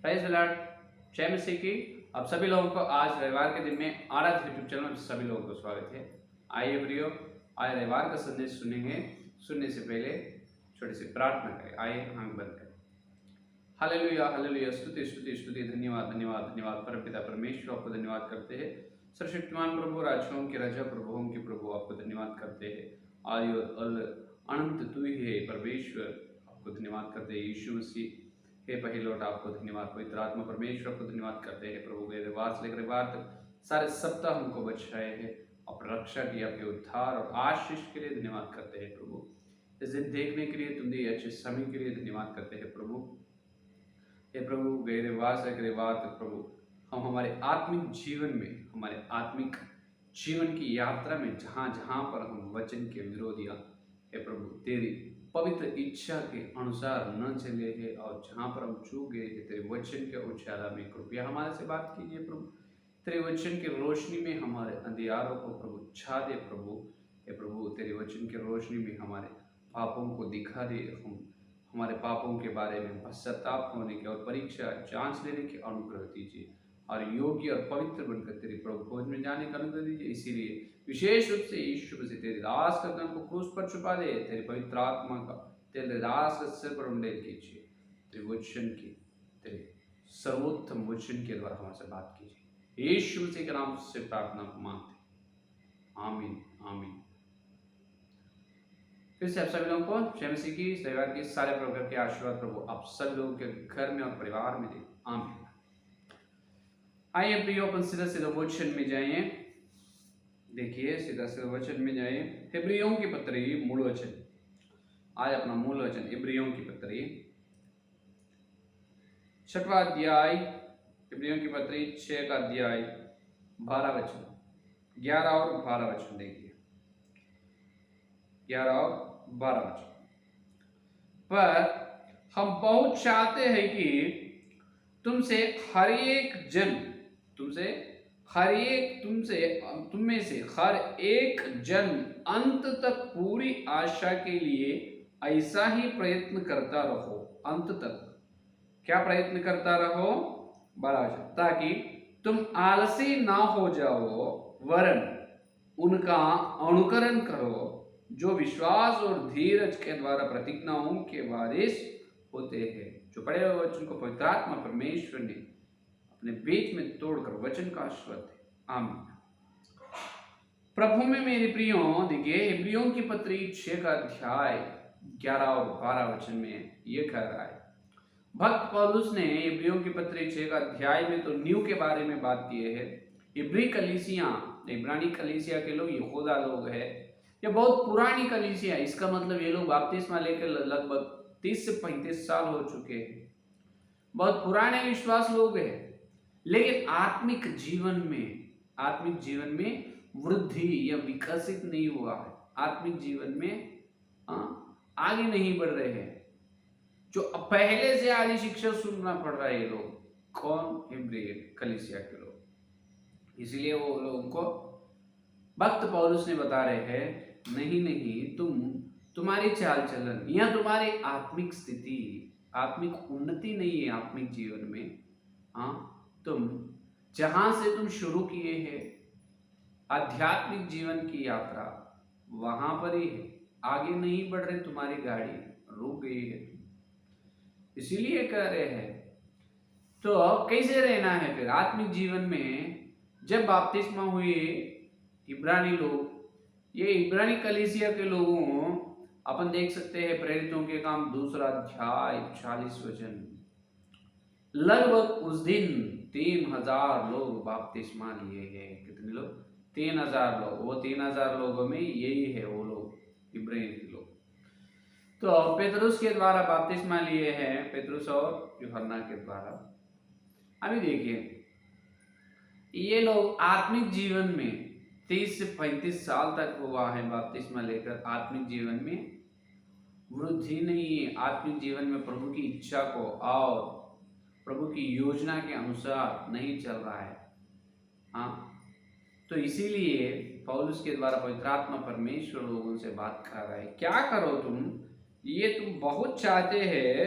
Praise the Lord, जय मसीह की। आप सभी लोगों को आज रविवार के दिन में आराध्य यूट्यूब चैनल में सभी लोगों को स्वागत है। आइए प्रियो, आज रविवार का संदेश सुनेंगे। सुनने से पहले छोटी सी प्रार्थना करें। आइए आंख बंद करें। हालेलुया हालेलुया, स्तुति स्तुति स्तुति, धन्यवाद धन्यवाद धन्यवाद। परमपिता परमेश्वर, आपको धन्यवाद करते हैं। सर्वशक्तिमान प्रभु, राजाओं के राजा, प्रभुओं के प्रभु, आपको धन्यवाद करते हैं। आदि और अनंत तू ही है परमेश्वर, आपको धन्यवाद करते हैं। यीशु मसीह हे पहले लौट, आपको धन्यवाद। पवित्र आत्मा परमेश्वर, आपको धन्यवाद करते हैं प्रभु। रविवार से लेकर रविवार तक सारे सप्ताह हमको बचाए हैं, अपनी रक्षा की, आपके उद्धार और आशीष के लिए धन्यवाद करते हैं प्रभु। इस दिन देखने के लिए, तुम दिए अच्छे समय के लिए धन्यवाद करते हैं प्रभु। हे प्रभु, गए रविवार से रविवार तक प्रभु हम हमारे आत्मिक जीवन में, हमारे आत्मिक जीवन की यात्रा में जहाँ जहाँ पर हम वचन के विरोधिया हे प्रभु तेरी पवित्र इच्छा के अनुसार न चले हैं और जहाँ पर हम चूक गए हैं, तेरे वचन के उजाला में कृपया हमारे से बात कीजिए प्रभु। तेरे वचन की रोशनी में हमारे अंधियारों को प्रभु छा दे प्रभु। हे प्रभु, तेरे वचन की रोशनी में हमारे पापों को दिखा दे। हम हमारे पापों के बारे में पश्चाताप होने के और परीक्षा जांच लेने के अनुग्रह दीजिए और योग्य और पवित्र बनकर तेरे प्रभु भोज में जाने का अनुग्रह दीजिए। इसीलिए विशेष रूप से यीशु मसीह तेरे दास का गन को क्रूस पर छुपा दे। तेरे पवित्र आत्मा का तेरे दास के सिर पर उंडेल कीजिए। तेरे वचन की, तेरे सर्वोत्तम वचन के द्वारा हमारे से बात कीजिए। यीशु मसीह के नाम से प्रार्थना मांगते, आमीन आमीन। फिर से आप सभी लोगों को जय मसीह की। रविवार के सारे प्रकार के आशीर्वाद प्रभु आप सभी लोगों के घर में और परिवार में दे, आमीन। आइए प्रियो, अपन सीधा सीधा वचन में जाइए। देखिए, सीधा सीधा वचन में जाइए। इब्रियों की पत्री मूल वचन, आज अपना मूल वचन इब्रियों की पत्री 6वां अध्याय, इब्रियों की पत्री 6 का अध्याय 12 वचन, 11 और 12 वचन देखिए। 11 और 12 वचन। पर हम बहुत चाहते हैं कि तुमसे हर एक जन, तुम में से हर एक जन अंत तक पूरी आशा के लिए ऐसा ही प्रयत्न करता रहो। अंत तक क्या प्रयत्न करता रहो? 12 वचन, ताकि तुम आलसी ना हो जाओ, वरन उनका अनुकरण करो जो विश्वास और धीरज के द्वारा प्रतिज्ञाओं के वारिस होते हैं। जो पढ़े हुए वचन को पवित्र आत्मा परमेश्वर ने अपने बीच में तोड़कर वचन का आशीर्वाद है, आमीन। प्रभु में मेरे प्रियो, देखिए इब्रियों की पत्री 6 का अध्याय 11 और 12 वचन में ये कह रहा है। भक्त पौलुस ने इब्रियों की पत्री 6 का अध्याय में तो न्यू के बारे में बात की है। इब्री कलीसिया, इब्रानी कलीसिया के लोग यहूदा लोग है। ये बहुत पुरानी कलीसिया, इसका मतलब ये लोग बपतिस्मा लेकर लगभग 30 से 35 साल हो चुके हैं। बहुत पुराने विश्वास लोग हैं, लेकिन आत्मिक जीवन में वृद्धि या विकसित नहीं हुआ है। आत्मिक जीवन में आगे नहीं बढ़ रहे हैं। जो पहले से आधी शिक्षा सुनना पड़ रहा है ये लोग, कौन? इब्री कलीसिया के लोग। इसलिए वो लोगों को भक्त पौलुस ने बता रहे हैं, नहीं, तुम्हारी चाल चलन या तुम्हारी आत्मिक स्थिति, आत्मिक उन्नति नहीं है आत्मिक जीवन में। तुम जहां से तुम शुरू किए हैं आध्यात्मिक जीवन की यात्रा, वहां पर ही है, आगे नहीं बढ़ रहे, तुम्हारी गाड़ी रुक गई है। इसीलिए कह रहे हैं तो कैसे रहना है फिर आत्मिक जीवन में? जब बपतिस्मा हुए इब्रानी लोग, ये इब्रानी कलीसिया के लोगों, अपन देख सकते हैं प्रेरितों के काम 2 अध्याय 40 वचन, लगभग उस दिन 3000 लोग बपतिस्मा लिए हैं। कितने लोग? 3000 लोग। वो 3000 लोगों में यही है वो लोग इब्रानी लोग। तो पेतरुस के द्वारा बपतिस्मा लिए हैं, पेतरुस और यूहन्ना के द्वारा। अभी देखिए, ये लोग आत्मिक जीवन में 30 से 35 साल तक हुआ है बपतिस्मा लेकर, आत्मिक जीवन में वृद्धि नहीं है। आत्मिक जीवन में प्रभु की इच्छा को और प्रभु की योजना के अनुसार नहीं चल रहा है। तो इसीलिए पौलुस के द्वारा पवित्र आत्मा परमेश्वर लोगों से बात कर रहा है। क्या करो तुम? ये तुम बहुत चाहते हैं,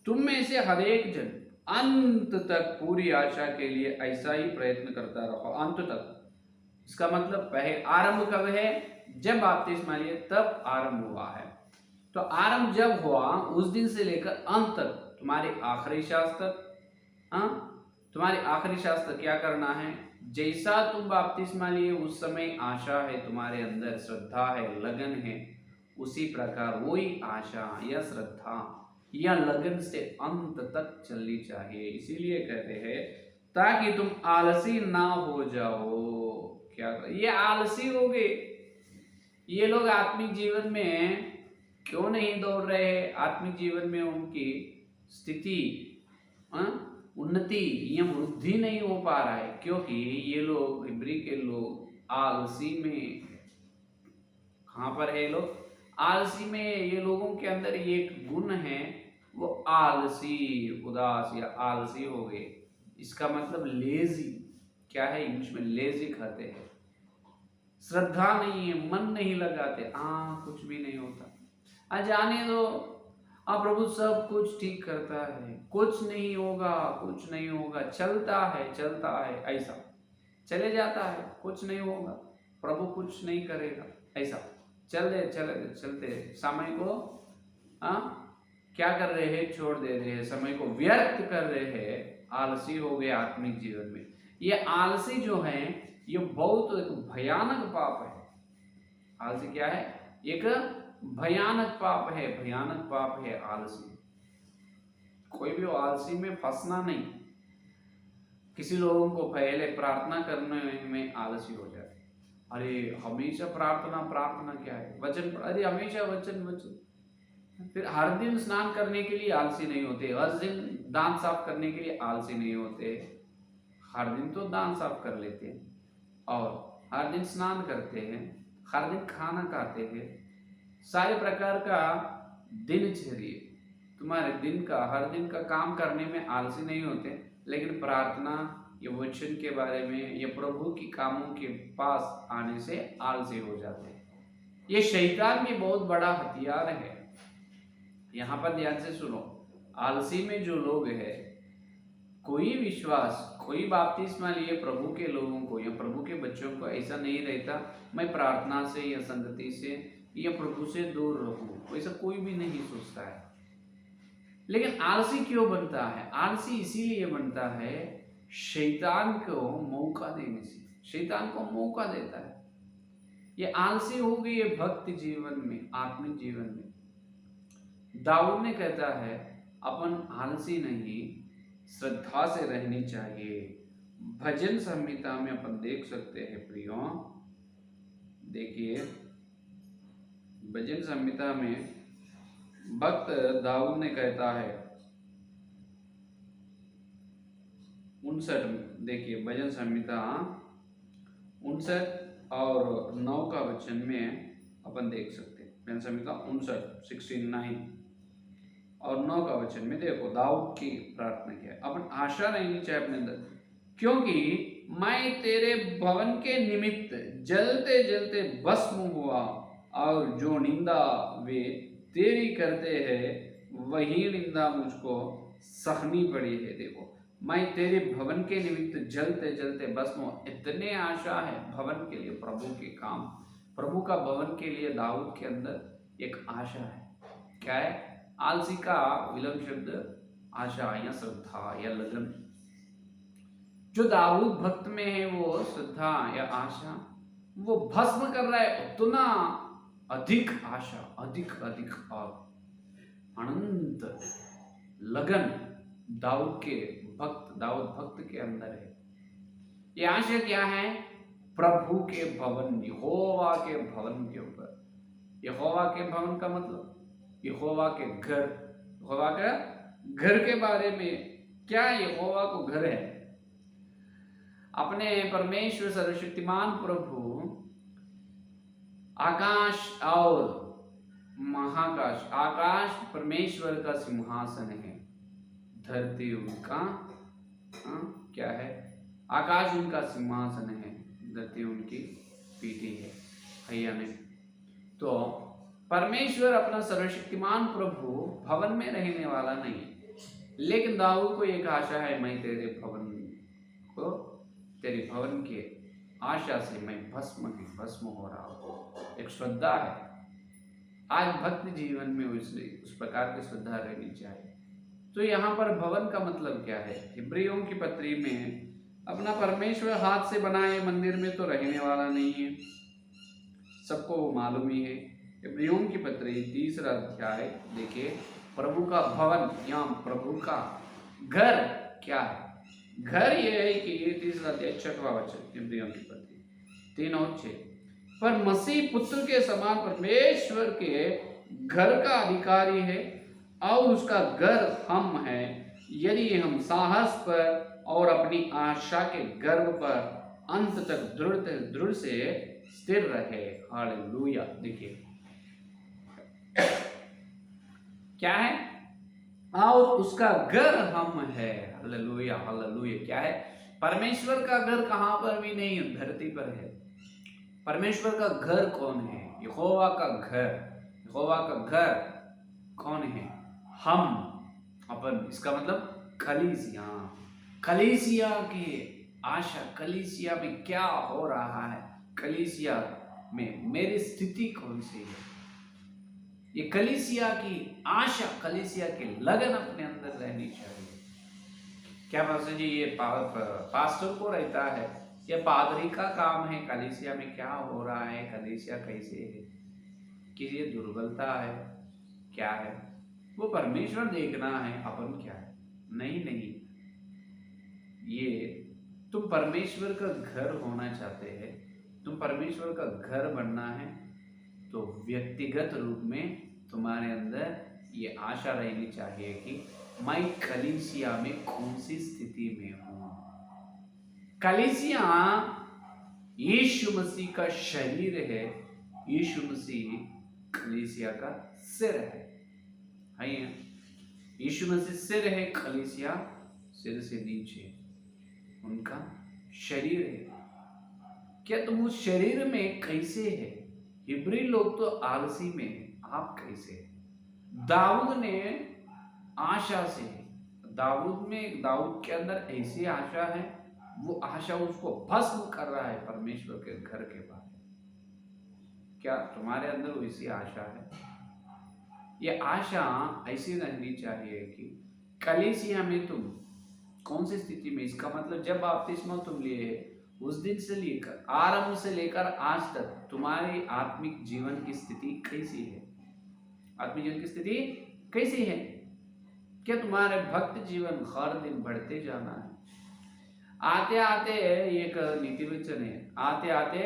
तुम में से हर एक जन अंत तक पूरी आशा के लिए ऐसा ही प्रयत्न करता रहो, अंत तक। इसका मतलब पहले आरंभ कब है? जब बपतिस्मा लिए तब आरंभ हुआ है। तो आरंभ जब हुआ उस दिन से लेकर अंत तक तुम्हारे आखिरी श्वास तक, हाँ, तुम्हारी आखिरी श्वास तक क्या करना है? जैसा तुम बपतिस्मा लिए उस समय आशा है तुम्हारे अंदर, श्रद्धा है, लगन है, उसी प्रकार वही आशा या श्रद्धा या लगन से अंत तक चलनी चाहिए। इसीलिए कहते हैं ताकि तुम आलसी ना हो जाओ। क्या ये आलसी हो गए? ये लोग आत्मिक जीवन में क्यों नहीं दौड़ रहे हैं? आत्मिक जीवन में उनकी स्थिति, उन्नति या वृद्धि नहीं हो पा रहा है, क्योंकि ये लोग, इब्री के लोग आलसी में, कहाँ पर है लोग? आलसी में। ये लोगों के अंदर एक गुण है, वो आलसी, उदास या आलसी हो गए। इसका मतलब लेजी। क्या है इंग्लिश में? लेजी खाते हैं, श्रद्धा नहीं है, मन नहीं लगाते, कुछ भी नहीं होता, जाने दो, प्रभु सब कुछ ठीक करता है, कुछ नहीं होगा, कुछ नहीं होगा, चलता है, ऐसा चले जाता है, कुछ नहीं होगा, प्रभु कुछ नहीं करेगा, ऐसा चलते समय को क्या कर रहे हैं? छोड़ दे रहे हैं, समय को व्यर्थ कर रहे हैं, आलसी हो गए आत्मिक जीवन में। ये आलसी जो है ये बहुत एक भयानक पाप है। आलसी क्या है? एक भयानक पाप है, भयानक पाप है आलसी। कोई भी आलसी में फंसना नहीं। किसी लोगों को पहले प्रार्थना करने में आलसी हो जाए, अरे हमेशा प्रार्थना क्या है? वचन, अरे हमेशा वचन। फिर हर दिन स्नान करने के लिए आलसी नहीं होते, हर दिन दांत साफ करने के लिए आलसी नहीं होते। हर दिन तो दांत साफ कर लेते हैं, और हर दिन स्नान करते हैं, हर दिन खाना खाते हैं, सारे प्रकार का दिनचर्या तुम्हारे दिन का, हर दिन का काम करने में आलसी नहीं होते। लेकिन प्रार्थना या वचन के बारे में या प्रभु की कामों के पास आने से आलसी हो जाते हैं। ये शैतान भी बहुत बड़ा हथियार है। यहाँ पर ध्यान से सुनो, आलसी में जो लोग हैं, कोई विश्वास, कोई बपतिस्मा लिए प्रभु के लोगों को या प्रभु के बच्चों को ऐसा नहीं रहता मैं प्रार्थना से या संगति से या प्रभु से दूर रहूं, वैसा कोई भी नहीं सोचता है। लेकिन आलसी क्यों बनता है? आलसी इसीलिए बनता है शैतान को मौका देने से। शैतान को मौका देता है। ये आलसी हो गई है भक्ति जीवन में, आत्मिक जीवन में। दाऊद ने कहता है अपन आलसी नहीं, श्रद्धा से रहनी चाहिए। भजन संहिता में अपन देख सकते हैं प्रियो, देखिए भजन संहिता में भक्त दाऊद ने कहता है 59 में, देखिए भजन संहिता 59 और 9 का वचन में अपन देख सकते हैं। भजन संहिता 69 और 9 का वचन में देखो दाऊद की प्रार्थना क्या है। अपन आशा रहनी चाहिए अपने अंदर, क्योंकि मैं तेरे भवन के निमित्त जलते जलते भस्म हुआ, और जो निंदा वे तेरी करते हैं वही निंदा मुझको सहनी पड़ी है। देखो मैं तेरे भवन के निमित्त जलते जलते भस्म, इतने आशा है भवन के लिए, प्रभु के काम, प्रभु का भवन के लिए दाऊद के अंदर एक आशा है। क्या है? आलसी का विलंब शब्द आशा या श्रद्धा या लगन। जो दाऊद भक्त में है वो श्रद्धा या आशा वो भस्म कर रहा है, उतना अधिक आशा, अधिक और अनंत लगन दाऊद भक्त के अंदर है। ये आशा क्या है? प्रभु के भवन, यहोवा के भवन के ऊपर। यहोवा के भवन का मतलब यहोवा के घर, यहोवा का घर के बारे में। क्या यहोवा को घर है? अपने परमेश्वर सर्वशक्तिमान प्रभु आकाश और महाकाश, आकाश परमेश्वर का सिंहासन है, धरती उनका क्या है? आकाश उनका सिंहासन है, धरती उनकी पीठी है, हैया में। तो परमेश्वर अपना सर्वशक्तिमान प्रभु भवन में रहने वाला नहीं, लेकिन दाऊद को एक आशा है, मैं तेरे भवन के आशा से मैं भस्म हो रहा हूँ। एक श्रद्धा है। आज भक्ति जीवन में उस प्रकार की श्रद्धा रहनी चाहिए। तो यहाँ पर भवन का मतलब क्या है? इब्रियों की पत्री में अपना परमेश्वर हाथ से बनाए मंदिर में तो रहने वाला नहीं है, सबको वो मालूम ही है। इब्रियों की पत्री 3 अध्याय देखिए, प्रभु का भवन, यहाँ प्रभु का घर क्या है? घर ये है कि 3 अध्याय 6वां वचन, इब्रियों की पत्री 3 और 6, पर मसीह पुत्र के समान परमेश्वर के घर का अधिकारी है और उसका घर हम हैं, यदि हम साहस पर और अपनी आशा के गर्व पर अंत तक दृढ़ से स्थिर रहे। हालेलुया। देखिए क्या है? और उसका घर हम है। Hallelujah hallelujah. क्या है? परमेश्वर का घर कहां पर भी नहीं, धरती पर है। परमेश्वर का घर कौन है? यहोवा का घर। यहोवा का घर कौन है? हम, अपन। इसका मतलब कलीसिया। कलीसिया की आशा, कलीसिया में क्या हो रहा है, कलीसिया में मेरी स्थिति कौन सी है, ये कलीसिया की आशा, कलीसिया की लगन अपने अंदर रहनी चाहिए। क्या पास्टर जी ये पास्टर को रहता है, ये पादरी का काम है, कलीसिया में क्या हो रहा है, कलीसिया कैसे है, कि ये दुर्बलता है, क्या है, वो परमेश्वर देखना है, अपन क्या है। नहीं नहीं, ये तुम परमेश्वर का घर होना चाहते हैं, तुम परमेश्वर का घर बनना है, तो व्यक्तिगत रूप में तुम्हारे अंदर ये आशा रहनी चाहिए कि मैं कलीसिया में कौन सी स्थिति में हूं। कलीसिया यीशु मसीह का शरीर है, यीशु मसीह कलीसिया का सिर है। यीशु मसीह सिर है, कलीसिया सिर से नीचे उनका शरीर है। क्या तुम उस शरीर में कैसे है? इब्री लोग तो आलसी में है, आप कैसे? दाऊद ने आशा से, दाऊद के अंदर ऐसी आशा है, वो आशा उसको भस्म कर रहा है परमेश्वर के घर के बारे में। क्या तुम्हारे अंदर वैसी आशा है? ये आशा ऐसी रहनी चाहिए कि कलीसिया में तुम कौन सी स्थिति में, इसका मतलब जब बपतिस्मा तुम लिए उस दिन से लेकर, आरंभ से लेकर आज तक तुम्हारी आत्मिक जीवन की स्थिति कैसी है? आत्मिक जीवन की स्थिति कैसी है? क्या तुम्हारे भक्त जीवन हर दिन बढ़ते जाना है? आते आते एक नीति वचन है, आते आते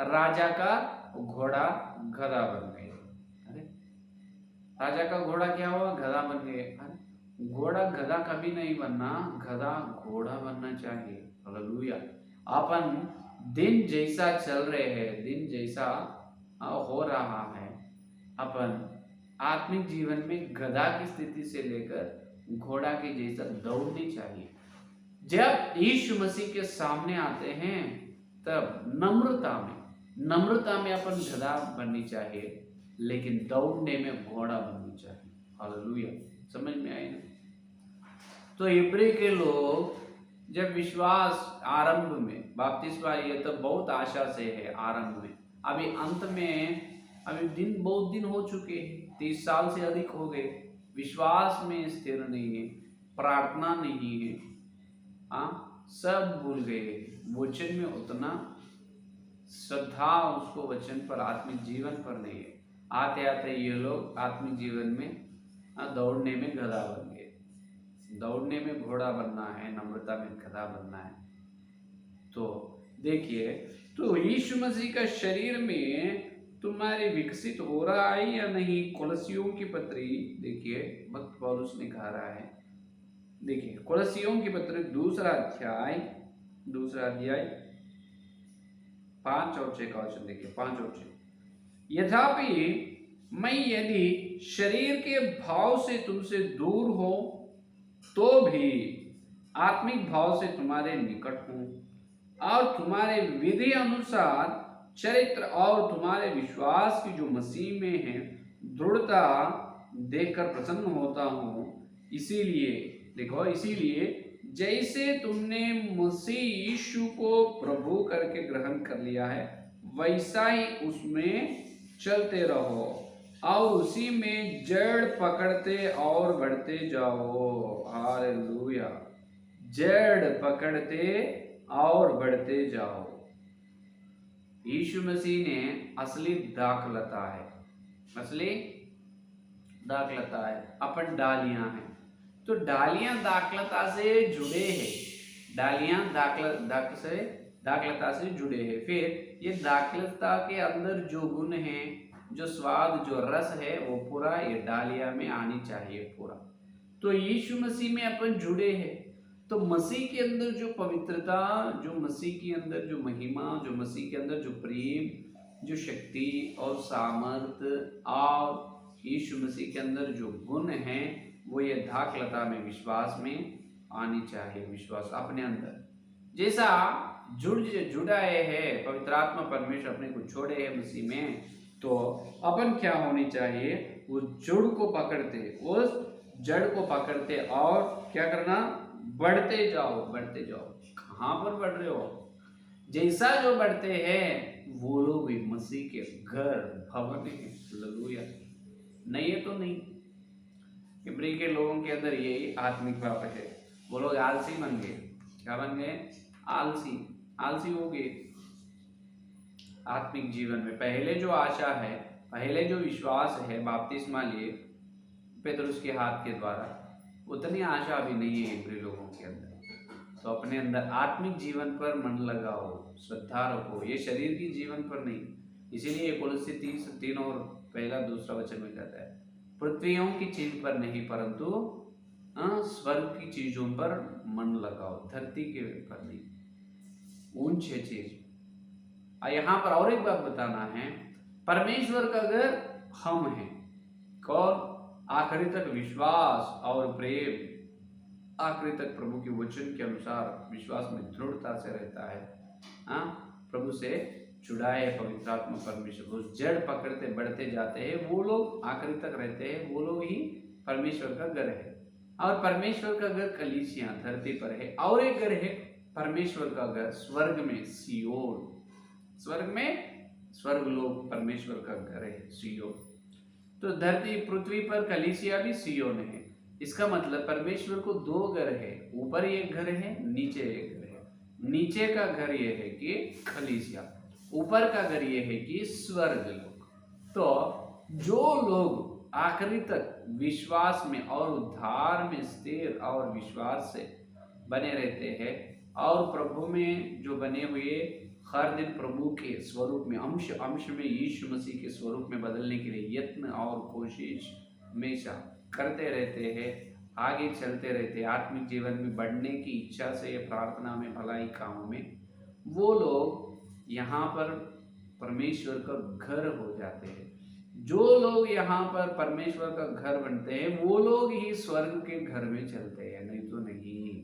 राजा का घोड़ा गधा बन गए। अरे राजा का घोड़ा क्या हुआ? गधा बन गए। अरे घोड़ा गधा कभी नहीं बनना, गधा घोड़ा बनना चाहिए। हालेलुया। अपन दिन जैसा चल रहे हैं, दिन जैसा हो रहा है, अपन आत्मिक जीवन में गधा की स्थिति से लेकर घोड़ा के जैसा दौड़नी चाहिए। जब यीशु मसीह के सामने आते हैं तब नम्रता में अपन गधा बननी चाहिए, लेकिन दौड़ने में घोड़ा बननी चाहिए। हालेलुया। समझ में आई ना? तो इब्री के लोग जब विश्वास आरंभ में, बपतिस्मा ये तो बहुत आशा से है आरंभ में, अभी अंत में, अभी बहुत दिन हो चुके हैं, 30 साल से अधिक हो गए, विश्वास में स्थिर नहीं है, प्रार्थना नहीं है, सब भूल गए, वचन में उतना श्रद्धा उसको वचन पर, आत्मिक जीवन पर नहीं है। आते आते ये लोग आत्मिक जीवन में दौड़ने में गधा बन गए। दौड़ने में घोड़ा बनना है, नम्रता में गधा बनना है। तो देखिए, तो यीशु मसीह का शरीर में तुम्हारे विकसित हो रहा है या नहीं? कोलसियों की पत्री देखिए, भक्त पौलुस ने कहा रहा है, देखिए कोलसियों की पत्री 2 अध्याय 5 और 6 का वचन देखिए, 5 और 6। यद्यपि मैं यदि शरीर के भाव से तुमसे दूर हो तो भी आत्मिक भाव से तुम्हारे निकट हूं, और तुम्हारे विधि अनुसार चरित्र और तुम्हारे विश्वास की जो मसीह में है दृढ़ता देखकर प्रसन्न होता हूं। इसीलिए देखो, इसीलिए जैसे तुमने मसीह यीशु को प्रभु करके ग्रहण कर लिया है, वैसा ही उसमें चलते रहो और उसी में जड़ पकड़ते और बढ़ते जाओ। हालेलुया। जड़ पकड़ते और बढ़ते जाओ। यीशु मसीह ने असली दाखलता है, असली दाखलता है, अपन डालियां हैं। तो डालियां दाखलता से जुड़े हैं, डालियां दाखलता से जुड़े हैं। फिर ये दाखलता के अंदर जो गुण है, जो स्वाद, जो रस है, वो पूरा ये डालिया में आनी चाहिए पूरा। तो यीशु मसीह में अपन जुड़े हैं, तो मसीह के अंदर जो पवित्रता, जो मसीह के अंदर जो महिमा, जो मसीह के अंदर जो प्रेम, जो शक्ति और सामर्थ्य और यीशु मसीह के अंदर जो गुण हैं, वो ये दाखलता में, विश्वास में आनी चाहिए। विश्वास अपने अंदर जैसा जुड़ाए है पवित्र आत्मा परमेश्वर अपने को छोड़े है मसीह में, तो अपन क्या होनी चाहिए, उस जुड़ को पकड़ते, उस जड़ को पकड़ते और क्या करना, बढ़ते जाओ, बढ़ते जाओ। कहाँ पर बढ़ रहे हो? जैसा जो बढ़ते हैं वो लोग भी मसीह के घर भवन है। हालेलुया। नहीं है तो नहीं। इब्री के लोगों के अंदर यही आत्मिक पाप है। वो लोग आलसी बन गए। क्या बन गए? आलसी। आलसी हो गए आत्मिक जीवन में। पहले जो आशा है, पहले जो विश्वास है बपतिस्मा लिए पेतरुस के हाथ के द्वारा, उतनी आशा अभी नहीं है इब्री लोगों के अंदर। तो अपने अंदर आत्मिक जीवन पर मन लगाओ, श्रद्धा रखो, ये शरीर की जीवन पर नहीं। इसीलिए कोलोसी 3 और पहला दूसरा वचन में कहता है, पृथ्वियों की चीज पर नहीं परंतु स्वर्ग की चीजों पर मन लगाओ, धरती के पर नहीं, ऊंचे चीज। यहाँ पर और एक बात बताना है, परमेश्वर का घर हम हैं। कौन? आखिरी तक विश्वास और प्रेम, आखिरी तक प्रभु के वचन के अनुसार विश्वास में दृढ़ता से रहता है, प्रभु से जुड़ाए पवित्र आत्मा परमेश्वर, उस जड़ पकड़ते बढ़ते जाते हैं, वो लोग आखिरी तक रहते हैं, वो लोग ही परमेश्वर का घर है। और परमेश्वर का घर कलीसिया धरती पर है, और एक घर है परमेश्वर का घर स्वर्ग में, सियोन। स्वर्ग में, स्वर्ग लोग परमेश्वर का घर है, सियोन। तो धरती पृथ्वी पर कलीसिया भी सियोन है। इसका मतलब परमेश्वर को 2 घर है, ऊपर एक घर है, नीचे एक घर है। नीचे का घर ये है कि कलीसिया, ऊपर का घर ये है कि स्वर्ग लोग। तो जो लोग आखिरी तक विश्वास में और उद्धार में स्थिर और विश्वास से बने रहते हैं और प्रभु में जो बने हुए हर दिन प्रभु के स्वरूप में, अंश में यीशु मसीह के स्वरूप में बदलने के लिए यत्न और कोशिश हमेशा करते रहते हैं, आगे चलते रहते हैं, आत्मिक जीवन में बढ़ने की इच्छा से, प्रार्थना में, भलाई कामों में, वो लोग यहाँ पर परमेश्वर का घर हो जाते हैं। जो लोग यहाँ पर परमेश्वर का घर बनते हैं वो लोग ही स्वर्ग के घर में चलते हैं, नहीं तो नहीं।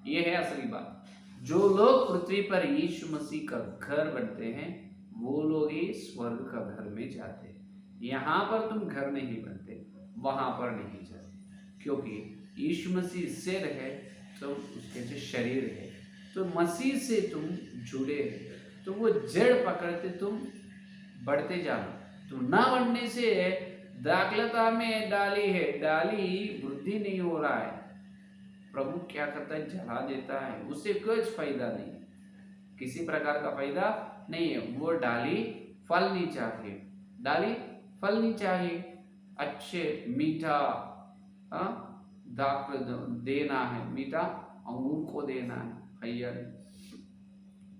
ये है असली बात। जो लोग पृथ्वी पर यीशु मसीह का घर बनते हैं वो लोग ही स्वर्ग का घर में जाते हैं। यहाँ पर तुम घर नहीं बनते, वहां पर नहीं जाते, क्योंकि यीशु मसीह सिर है, तो उसके जो शरीर है, तो मसीह से तुम जुड़े हो, तो वो जड़ पकड़ते तुम बढ़ते जाना। तुम ना बढ़ने से दाखलता में डाली है, डाली वृद्धि नहीं हो रहा है, प्रभु क्या करता है, जला देता है, उससे कुछ फायदा नहीं, किसी प्रकार का फायदा नहीं है। वो डाली फल नहीं चाहिए, डाली फल नहीं चाहिए, अच्छे मीठा दाख देना है, मीठा अंगूर को देना है, भैया।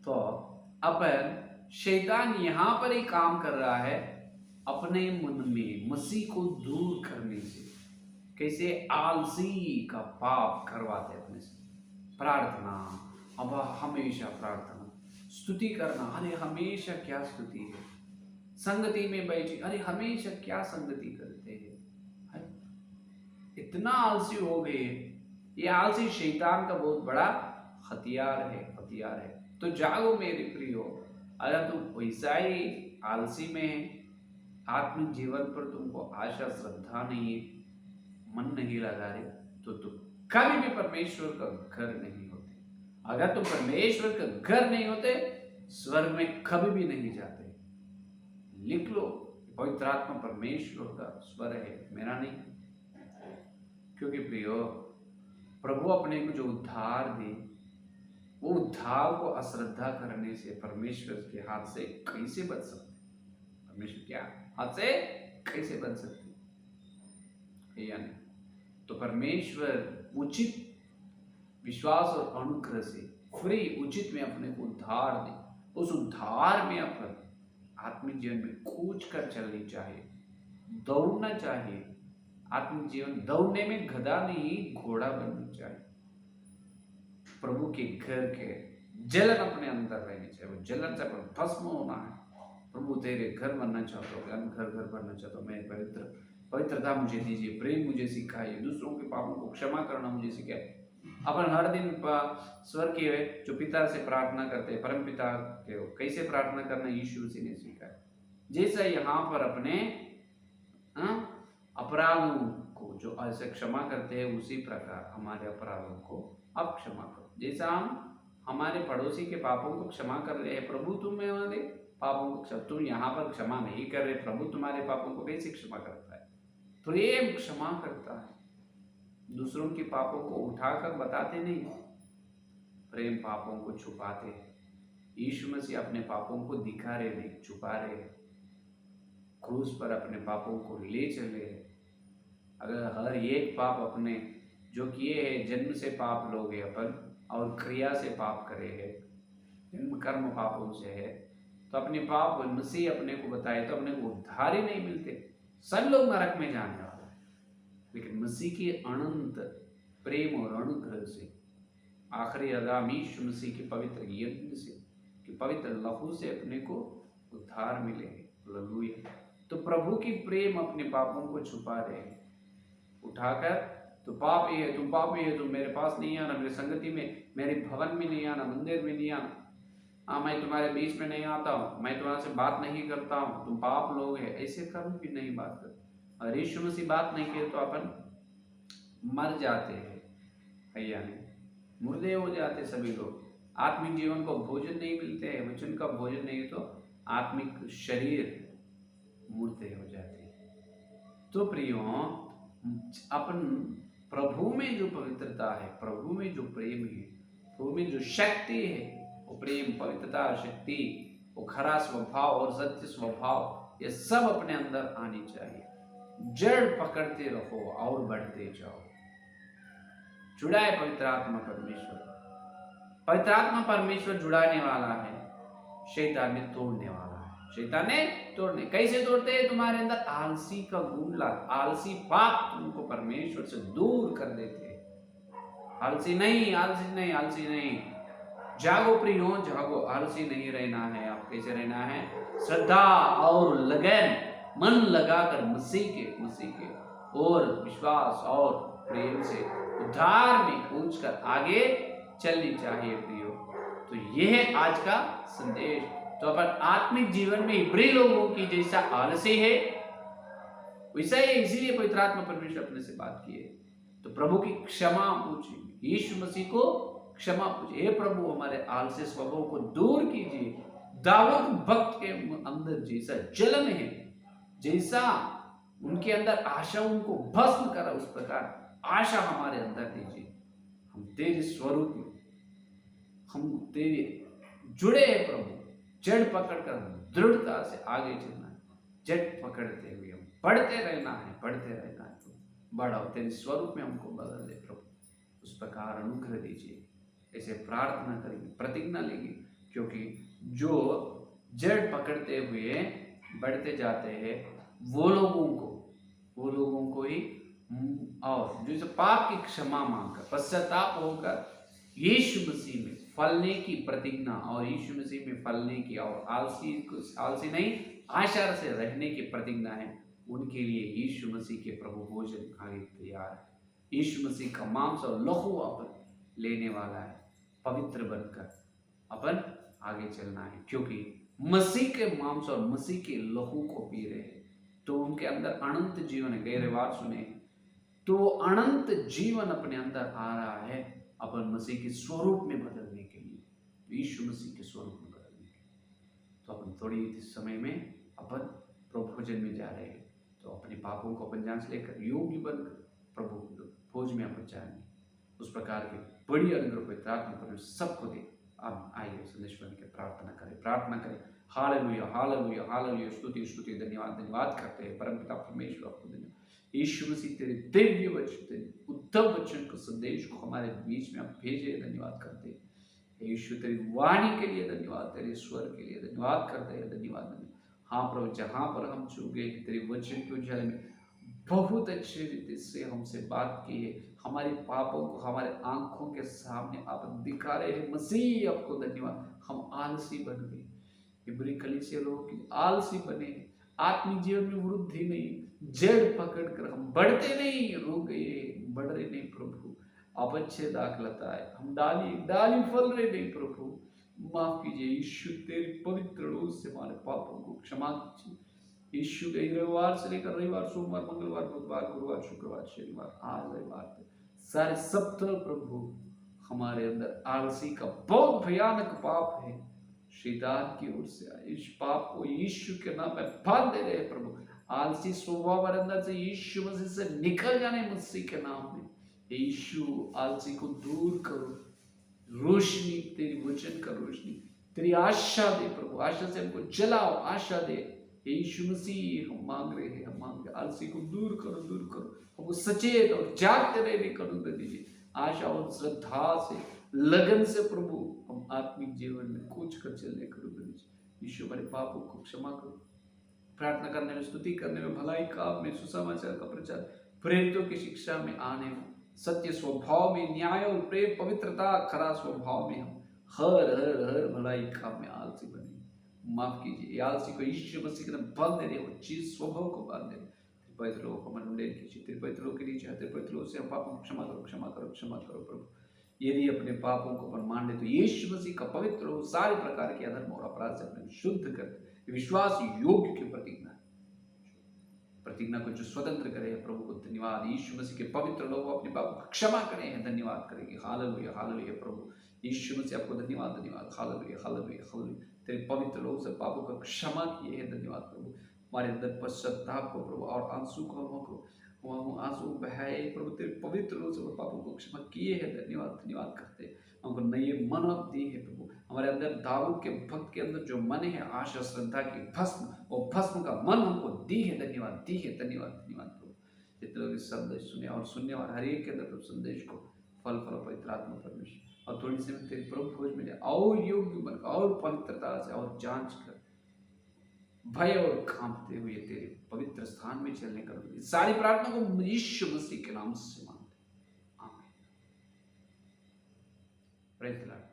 तो अपन शैतान यहाँ पर ही काम कर रहा है, अपने मन में मसीह को दूर करने से। कैसे? आलसी का पाप करवाते अपने से। प्रार्थना, अब हमेशा प्रार्थना, स्तुति करना, अरे हमेशा क्या स्तुति है, संगति में बैठी, अरे हमेशा क्या संगति करते हैं, इतना आलसी हो गए। ये आलसी शैतान का बहुत बड़ा हथियार है, हथियार है। तो जागो मेरे प्रियो, अगर तुम वैसा ही आलसी में है, आत्मिक जीवन पर तुमको आशा श्रद्धा नहीं है, मन नहीं लगा रहे, तो तुम कभी भी परमेश्वर का घर नहीं होते। अगर तुम परमेश्वर का घर नहीं होते, स्वर्ग में कभी भी नहीं जाते। लिख लो, पवित्र आत्मा परमेश्वर का स्वर है, मेरा नहीं। क्योंकि प्रियो, प्रभु अपने को जो उद्धार दे, वो उद्धार को अश्रद्धा करने से परमेश्वर के हाथ से कैसे बच सकते? परमेश्वर क्या हाथ से कैसे बच सकते? या नहीं? तो परमेश्वर उचित विश्वास और अनुग्रह से फ्री उचित में अपने को उद्धार दे। उस उद्धार में अपन आत्मिक जीवन में कूच कर चलनी चाहिए, दौड़ना चाहिए। आत्मिक जीवन दौड़ने में गधा नहीं, घोड़ा बनना चाहिए। प्रभु के घर के जलन अपने अंदर रहनी चाहिए, वो जलन से अपन भस्म होना है। प्रभु तेरे घर बनना चाहता हो, घर बनना चाहता हूँ मैं, पवित्रता मुझे दीजिए, प्रेम मुझे सिखाइए, दूसरों के पापों को क्षमा करना मुझे सिखाइए। अपन हर दिन स्वर्गीय जो पिता से प्रार्थना करते हैं, परम पिता के कैसे प्रार्थना करना यीशु मसीह ने सिखाया। जैसा यहाँ पर अपने अपराधों को जो ऐसे क्षमा करते हैं, उसी प्रकार हमारे अपराधों को अब क्षमा करो। जैसा हम हमारे पड़ोसी के पापों को क्षमा कर रहे हैं, प्रभु तुम हमारे पापों को तुम यहाँ पर क्षमा नहीं कर रहे, प्रभु तुम्हारे पापों को कैसे क्षमा करता है? प्रेम क्षमा करता है, दूसरों के पापों को उठाकर बताते नहीं, प्रेम पापों को छुपाते हैं। यीशु मसीह अपने पापों को दिखा रहे नहीं, छुपा रहे हैं। क्रूस पर अपने पापों को ले चले। अगर हर एक पाप अपने जो किए हैं, जन्म से पाप लोग हैं अपन, और क्रिया से पाप करे हैं, जन्म कर्म पापों से है, तो अपने पाप मसीह अपने को बताए तो अपने को उद्धार ही नहीं मिलते, सब लोग नरक में जाने वाले हैं। लेकिन मसीह के अनंत प्रेम और अनुग्रह से, आखिरी आगाम यीशु मसीह के पवित्र यज्ञ से, कि पवित्र लहू से अपने को उद्धार मिले। हालेलुया। तो प्रभु की प्रेम अपने पापों को छुपा रहे हैं, उठाकर तो पापी है, तुम पापी है, तुम मेरे पास नहीं आना, मेरी संगति में, मेरे भवन में नहीं आना, मंदिर में नहीं आना, मैं तुम्हारे बीच में नहीं आता हूँ, मैं तुम्हारे से बात नहीं करता हूँ, तुम पाप लोग है, ऐसे कभी भी नहीं बात करते। और यीशु मसीह बात नहीं किए तो अपन मर जाते हैं, भैया नहीं, मुर्दे हो जाते सभी लोग। आत्मिक जीवन को भोजन नहीं मिलते हैं, वचन का भोजन नहीं तो आत्मिक शरीर मुर्दे हो जाते हैं। तो प्रियो, अपन प्रभु में जो पवित्रता है, प्रभु में जो प्रेम है, प्रभु में जो शक्ति है, वो प्रेम, पवित्रता, शक्ति, वो खरा स्वभाव और सत्य स्वभाव, ये सब अपने अंदर आनी चाहिए। जड़ पकड़ते रहो और बढ़ते जाओ। जुड़ा है पवित्र आत्मा परमेश्वर, पवित्र आत्मा परमेश्वर जुड़ाने वाला है, शैतान ने तोड़ने वाला है। शैतान ने तोड़ने, कैसे तोड़ते हैं? तुम्हारे अंदर आलसी का गुण ला, आलसी पाप तुमको परमेश्वर से दूर कर देते हैं। आलसी नहीं, आलसी नहीं, आलसी नहीं। जागो प्रियो, जागो, आलसी नहीं रहना है। आप कैसे रहना है? श्रद्धा और लगन, मन लगाकर मसीह के और विश्वास और प्रेम से उद्धार में कूच कर आगे चलनी चाहिए प्रियो। तो यह है आज का संदेश। तो अपन आत्मिक जीवन में इब्री लोगों की जैसा आलसी है वैसा ही, इसीलिए पवित्र आत्मा परमेश्वर अपने से बात की है। तो प्रभु की क्षमा पूछिए, यीशु मसीह को क्षमा पूछिए, हे प्रभु हमारे आलसी स्वभाव को दूर कीजिए। दाऊद भक्त के अंदर जैसा जलन है, जैसा उनके अंदर आशा उनको भस्म करा, उस प्रकार आशा हमारे अंदर दीजिए। हम तेरे स्वरूप में, हम तेरे जुड़े हैं प्रभु। जड़ पकड़कर दृढ़ता से आगे चलना है, जड़ पकड़ते हुए हम बढ़ते रहना है, बढ़ते रहना है। तो बढ़ाओ, तेरे स्वरूप में हमको बदल दे प्रभु, उस प्रकार अनुग्रह दीजिए। ऐसे प्रार्थना करेंगे, प्रतिज्ञा लेंगे, क्योंकि जो जड़ पकड़ते हुए बढ़ते जाते हैं वो लोगों को ही, और जो पाप की क्षमा मांगकर, पश्चाताप होकर यीशु मसीह में फलने की प्रतिज्ञा, और यीशु मसीह में फलने की और आलसी नहीं आशा से रहने की प्रतिज्ञा है, उनके लिए यीशु मसीह के प्रभु भोजन आगे तैयार है। यीशु मसीह का मांस और लहू अपन लेने वाला है, पवित्र बनकर अपन आगे चलना है। क्योंकि मसीह के मांस और मसीह के लहू को पी रहे हैं तो उनके अंदर अनंत जीवन है। गहरे बात सुने, तो वो अनंत जीवन अपने अंदर आ रहा है अपन मसीह के स्वरूप में बदलने के लिए, यीशु मसीह के स्वरूप में बदलने के लिए। तो अपन थोड़ी समय में अपन प्रभु भोजन में जा रहे हैं, तो अपने पापों को अपन जांच लेकर योग्य बनकर प्रभु भोज में अपन जाएंगे। उस प्रकार के बड़ी अनुग्रह पवित्र आत्मा परमेश्वर सबको दे। अब आइए संदेश बन के प्रार्थना करें। हालेलुया हालेलुया हालेलुया, स्तुति स्तुति, धन्यवाद धन्यवाद करते हैं परमपिता परमेश्वर आपको धन्यवाद। यीशु मसीह तेरे दिव्य वचन, तेरे उत्तम वचन को, संदेश को हमारे बीच में आप भेजे, धन्यवाद करते हैं। यीशु तेरी वाणी के लिए धन्यवाद, तेरे स्वर के लिए धन्यवाद करते हैं, धन्यवाद। हाँ प्रभु, जहाँ पर हम चूक गए तेरे वचन के उजाले में बहुत अच्छे रीति से हमसे बात की है, हमारे पापों को हमारे आंखों के सामने आप दिखा रहे हैं। मसीह आपको धन्यवाद। हम आलसी बन गए, इब्री कलीसिया लोगों की आलसी बने, आत्मिक जीवन में वृद्धि नहीं, जड़ पकड़कर हम बढ़ते नहीं, रुक गए, बढ़ रहे नहीं प्रभु। आप अच्छे दाखलता है, हम डाली फल रहे नहीं प्रभु, माफ कीजिए। यीशु तेरे पवित्र रोज से हमारे पापों को क्षमा कीजिए। यीशु के रविवार से लेकर रविवार, सोमवार, मंगलवार, बुधवार, गुरुवार, शुक्रवार, शनिवार, आज रविवार, सारे सप्ताह प्रभु हमारे अंदर आलसी का बहुत भयानक पाप है, शैतान की ओर से आए। इस पाप को यीशु के नाम में बांध दे रहे प्रभु। आलसी स्वभाव हमारे अंदर से यीशु मसीह से निकल जाने मसीह के नाम में। यीशु आलसी को दूर करो, रोशनी तेरी वचन का रोशनी, तेरी आशा दे प्रभु, आशा से हमको जलाओ, आशा दे यीशु मसीह। हम मांग रहे हैं, हम मांग रहे, आलसी को दूर करो, दूर करो, हमको सचेत और जागते रहने का अनुग्रह दीजिए। आशा और श्रद्धा से, लगन से प्रभु हम आत्मिक जीवन में कूच कर चलने का अनुग्रह दीजिए। यीशु हमारे पापों को क्षमा करो। प्रार्थना करने में, स्तुति करने में, भलाई काम में, सुसमाचार का प्रचार, प्रेरितों की शिक्षा में आने में, सत्य स्वभाव में, न्याय और प्रेम, पवित्रता, खरा स्वभाव में हम हर भलाई काम में आलसी बने। माफ कीजिए, आलसी को यीशु मसीह के नाम बांध दे रहे हो, चीज स्वभाव को बांध दे रहे। पवित्र लोग को मन कीजिए, तेरे पवित्र लोग के नीचे, तेरे पवित्र लोग से हम पापों को क्षमा करो, क्षमा करो, क्षमा करो प्रभु। यदि अपने पापों को अपन मान ले तो यीशु मसीह का पवित्र लोग सारे प्रकार के अधर्म और अपराध से अपने शुद्ध कर विश्वास योग्य की प्रतिज्ञा को जो स्वतंत्र करे प्रभु को धन्यवाद। यीशु मसीह के पवित्र लोग अपने पापों को क्षमा करें, धन्यवाद करेंगे। हालेलुया हालेलुया प्रभु, यीशु मसीह आपको धन्यवाद धन्यवाद। हालेलुया हालेलुया हालेलुया, तेरे पवित्र लोग से पापों को क्षमा किए हैं, धन्यवाद प्रभु। हमारे अंदर पश्चाताप को प्रभु और आंसू को हम आंसू बहाए प्रभु, तेरे पवित्र लोग से पापों को क्षमा किए हैं, धन्यवाद धन्यवाद करते हैं। हमको नए मन आप दिए है प्रभु। हमारे अंदर दाऊद के भक्त के अंदर जो मन है आशा श्रद्धा की भस्म, वो भस्म का मन हमको दी है, धन्यवाद दी है, धन्यवाद धन्यवाद प्रभु। जितने लोग इस संदेश सुने और सुनने वाले हर एक के अंदर प्रभु संदेश को फल पवित्र आत्मा परमेश्वर और थोड़ी सी तेरे प्रभु खोज मिले और योग्य बनकर और पवित्रता से और जांच कर भय और कांपते हुए तेरे पवित्र स्थान में चलने का सारी प्रार्थना को यीशु मसीह के नाम से मांगते, आमीन। Praise the Lord.